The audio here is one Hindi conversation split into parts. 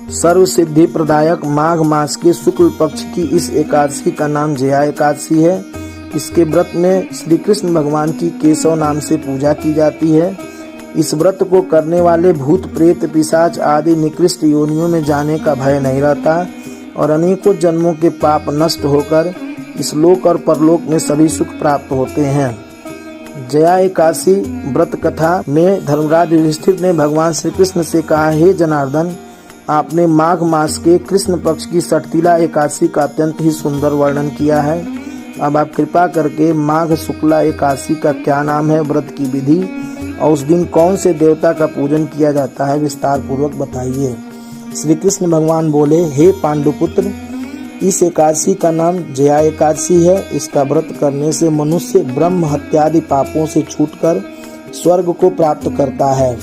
सर्व सिद्धि प्रदायक माघ मास के शुक्ल पक्ष की इस एकादशी का नाम जया एकादशी है। इसके व्रत में श्री कृष्ण भगवान की केशव नाम से पूजा की जाती है। इस व्रत को करने वाले भूत प्रेत पिशाच आदि निकृष्ट योनियों में जाने का भय नहीं रहता और अनेकों जन्मों के पाप नष्ट होकर इस लोक और परलोक में सभी सुख प्राप्त होते हैं। जया एकादशी व्रत कथा में धर्मराज युधिष्ठिर ने भगवान श्री कृष्ण से कहा, हे जनार्दन, आपने माघ मास के कृष्ण पक्ष की षटतिला एकादशी का अत्यंत ही सुंदर वर्णन किया है। अब आप कृपा करके माघ शुक्ला एकादशी का क्या नाम है, व्रत की विधि और उस दिन कौन से देवता का पूजन किया जाता है, विस्तार पूर्वक बताइए। श्री कृष्ण भगवान बोले, हे पांडुपुत्र, इस एकादशी का नाम जया एकादशी है। इसका व्रत करने से मनुष्य ब्रह्म हत्यादि पापों से छूटकर स्वर्ग को प्राप्त करता है।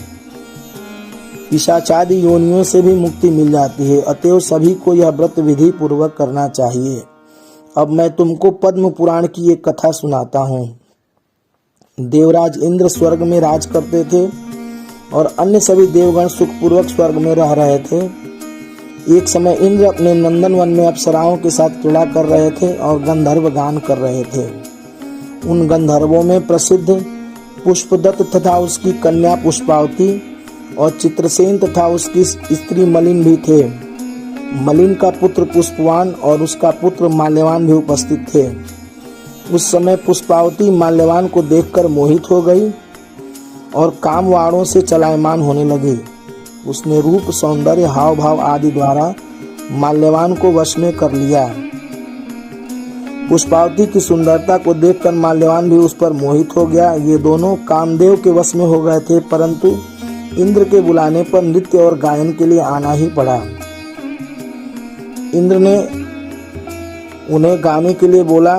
पिशाचादि योनियों से भी मुक्ति मिल जाती है। अतएव सभी को यह व्रत विधि पूर्वक करना चाहिए। अब मैं तुमको पद्म पुराण की एक कथा सुनाता हूँ। देवराज इंद्र स्वर्ग में राज करते थे और अन्य सभी देवगण सुखपूर्वक स्वर्ग में रह रहे थे। एक समय इंद्र अपने नंदन वन में अप्सराओं के साथ क्रीड़ा कर रहे थे और गंधर्व गान कर रहे थे। उन गंधर्वों में प्रसिद्ध पुष्पदत्त तथा उसकी कन्या पुष्पावती और चित्रसेन तथा उसकी स्त्री मलिन भी थे। मलिन का पुत्र पुष्पवान और उसका पुत्र माल्यवान भी उपस्थित थे। उस समय पुष्पावती माल्यवान को देखकर मोहित हो गई और कामवाणों से चलायमान होने लगी। उसने रूप, सौंदर्य, हाव भाव आदि द्वारा माल्यवान को वश में कर लिया। पुष्पावती की सुंदरता को देखकर माल्यवान भी उस पर मोहित हो गया। ये दोनों कामदेव के वश में हो गए थे, परंतु इंद्र के बुलाने पर नृत्य और गायन के लिए आना ही पड़ा। इंद्र ने उन्हें गाने के लिए बोला।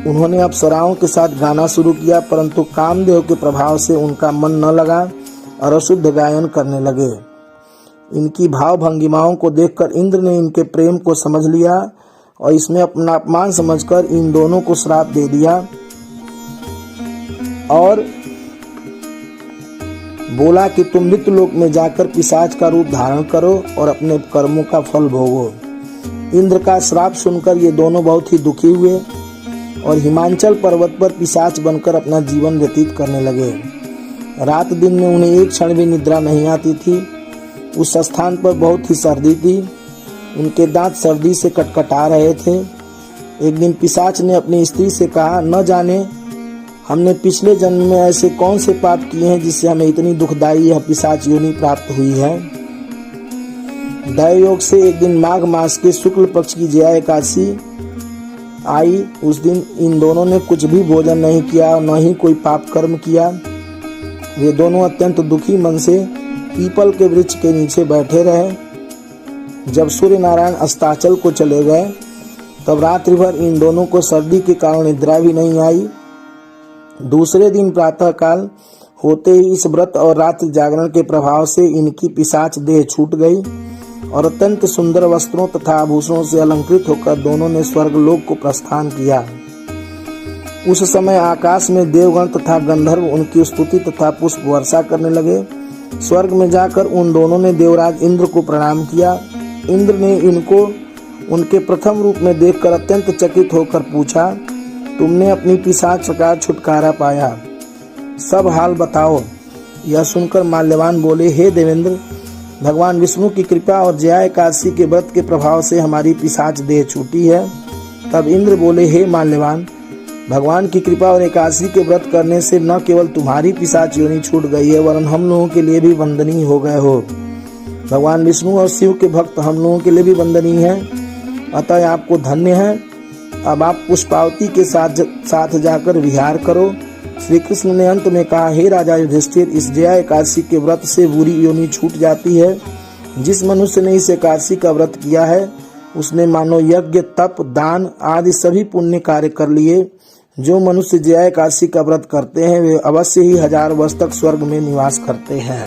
उन्होंने अप्सराओं के साथ गाना शुरू किया, परंतु कामदेव के प्रभाव से उनका मन न लगा और अशुद्ध गायन करने लगे। इनकी भाव भंगिमाओं को देखकर इंद्र ने इनके प्रेम को समझ लिया और इसमें अपना अपमान समझकर इन दोनों को श्राप दे दिया और बोला कि तुम मृत्यु लोक में जाकर पिशाच का रूप धारण करो और अपने कर्मों का फल भोगो। इंद्र का श्राप सुनकर ये दोनों बहुत ही दुखी हुए और हिमांचल पर्वत पर पिशाच बनकर अपना जीवन व्यतीत करने लगे। रात दिन में उन्हें एक क्षण भी निद्रा नहीं आती थी। उस स्थान पर बहुत ही सर्दी थी। उनके दांत सर्दी से कटकटा रहे थे। एक दिन पिशाच ने अपनी स्त्री से कहा, न जाने हमने पिछले जन्म में ऐसे कौन से पाप किए हैं जिससे हमें इतनी दुखदायी यह पिशाच योनि प्राप्त हुई है। दैवयोग से एक दिन माघ मास के शुक्ल पक्ष की जया एकादशी आई। उस दिन इन दोनों ने कुछ भी भोजन नहीं किया और न ही कोई पाप कर्म किया। वे दोनों अत्यंत दुखी मन से पीपल के वृक्ष के नीचे बैठे रहे। जब सूर्य नारायण अस्ताचल को चले गए तब रात्रि भर इन दोनों को सर्दी के कारण निद्रा भी नहीं आई। दूसरे दिन प्रातः काल होते ही इस व्रत और रात्रि जागरण के प्रभाव से इनकी पिशाच देह छूट गई और अत्यंत सुंदर वस्त्रों तथा आभूषणों से अलंकृत होकर दोनों ने स्वर्गलोक को प्रस्थान किया। उस समय आकाश में देवगण तथा गंधर्व उनकी स्तुति तथा पुष्प वर्षा करने लगे। स्वर्ग में जाकर उन दोनों ने देवराज इंद्र को प्रणाम किया। इंद्र ने इनको उनके प्रथम रूप में देखकर अत्यंत चकित होकर पूछा, तुमने अपनी पिशाच का छुटकारा पाया, सब हाल बताओ। यह सुनकर माल्यवान बोले, हे देवेंद्र, भगवान विष्णु की कृपा और जया एकादशी के व्रत के प्रभाव से हमारी पिशाच देह छूटी है। तब इंद्र बोले, हे माल्यवान, भगवान की कृपा और एकादशी के व्रत करने से न केवल तुम्हारी पिशाच योनि छूट गई है, वरन हम लोगों के लिए भी वंदनीय हो गए हो। भगवान विष्णु और शिव के भक्त हम लोगों के लिए भी वंदनीय हैं, अतः आपको धन्य है। अब आप पुष्पावती के साथ जाकर विहार करो। श्री कृष्ण ने अंत में कहा, हे राजा युधिष्ठिर, इस जया एकादशी के व्रत से बुरी योनि छूट जाती है। जिस मनुष्य ने इस एकादशी का व्रत किया है उसने मानो यज्ञ, तप, दान आदि सभी पुण्य कार्य कर लिए। जो मनुष्य जया एकादशी का व्रत करते हैं वे अवश्य ही 1000 वर्ष तक स्वर्ग में निवास करते हैं।